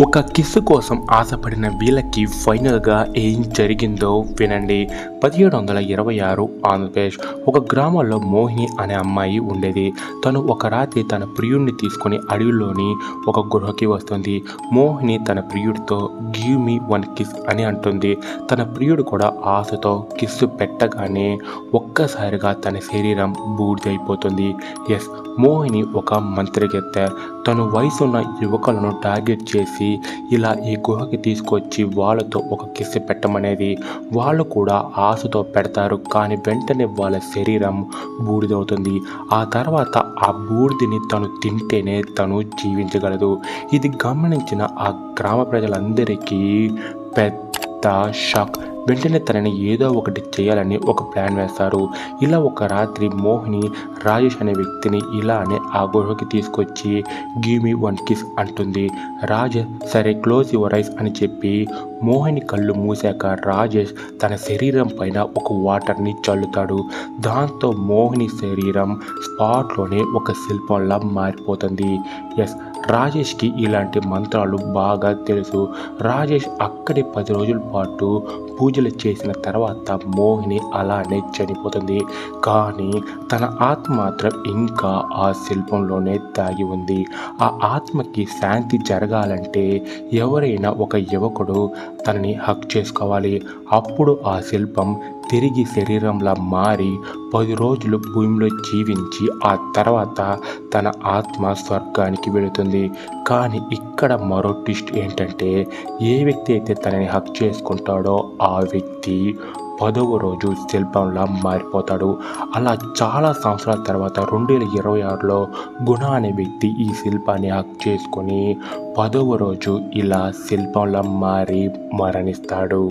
ఒక కిస్సు కోసం ఆశపడిన వీళ్ళకి ఫైనల్గా ఏం జరిగిందో వినండి. 1726 ఆంధ్రప్రదేశ్ ఒక గ్రామంలో మోహిని అనే అమ్మాయి ఉండేది. తను ఒక రాత్రి తన ప్రియుడిని తీసుకొని అడవిలోని ఒక గృహకి వస్తుంది. మోహిని తన ప్రియుడితో గివ్ మీ వన్ కిస్ అని అంటుంది. తన ప్రియుడు కూడా ఆశతో కిస్సు పెట్టగానే ఒక్కసారిగా తన శరీరం బూడిదైపోతుంది. ఎస్, మోహిని ఒక మంత్రగత్తె. తను వయసున్న యువకులను టార్గెట్ చేసి ఇలా ఈ గుహకి తీసుకొచ్చి వాళ్ళతో ఒక కిస్సు పెట్టమనేది. వాళ్ళు కూడా ఆశతో పెడతారు, కానీ వెంటనే వాళ్ళ శరీరం బూడిదవుతుంది. ఆ తర్వాత ఆ బూడిదని తను తింటేనే తను జీవించగలదు. ఇది గమనించిన ఆ గ్రామ ప్రజలందరికీ పెద్ద షాక్. వెంటనే తనని ఏదో ఒకటి చేయాలని ఒక ప్లాన్ వేస్తారు. ఇలా ఒక రాత్రి మోహిని రాజేష్ అనే వ్యక్తిని ఇలానే ఆ గుహకి తీసుకొచ్చి గివ్ మీ వన్ కిస్ అంటుంది. రాజేష్ సరే క్లోజ్ యువర్ ఐస్ అని చెప్పి మోహిని కళ్ళు మూసాక రాజేష్ తన శరీరం పైన ఒక వాటర్ని చల్లుతాడు. దాంతో మోహిని శరీరం స్పాట్లోనే ఒక శిల్పంలా మారిపోతుంది. ఎస్, రాజేష్కి ఇలాంటి మంత్రాలు బాగా తెలుసు. రాజేష్ అక్కడి 10 రోజుల పాటు పూజలు చేసిన తర్వాత మోహిని అలానే చనిపోతుంది. కానీ తన ఆత్మ మాత్రం ఇంకా ఆ శిల్పంలోనే దాగి ఉంది. ఆ ఆత్మకి శాంతి జరగాలంటే ఎవరైనా ఒక యువకుడు తనని హక్ చేసుకోవాలి. అప్పుడు ఆ శిల్పం తిరిగి శరీరంలా మారి 10 రోజులు భూమిలో జీవించి ఆ తర్వాత తన ఆత్మ స్వర్గానికి వెళుతుంది. కానీ ఇక్కడ మరో ట్విస్ట్ ఏంటంటే, ఏ వ్యక్తి అయితే తనని హక్ చేసుకుంటాడో ఆ వ్యక్తి 10వ రోజు శిల్పంలా మారిపోతాడు. అలా చాలా సంవత్సరాల తర్వాత 2026లో గుణ అనే వ్యక్తి ఈ శిల్పాన్ని హక్ చేసుకొని 10వ రోజు ఇలా శిల్పంలా మారి మరణిస్తాడు.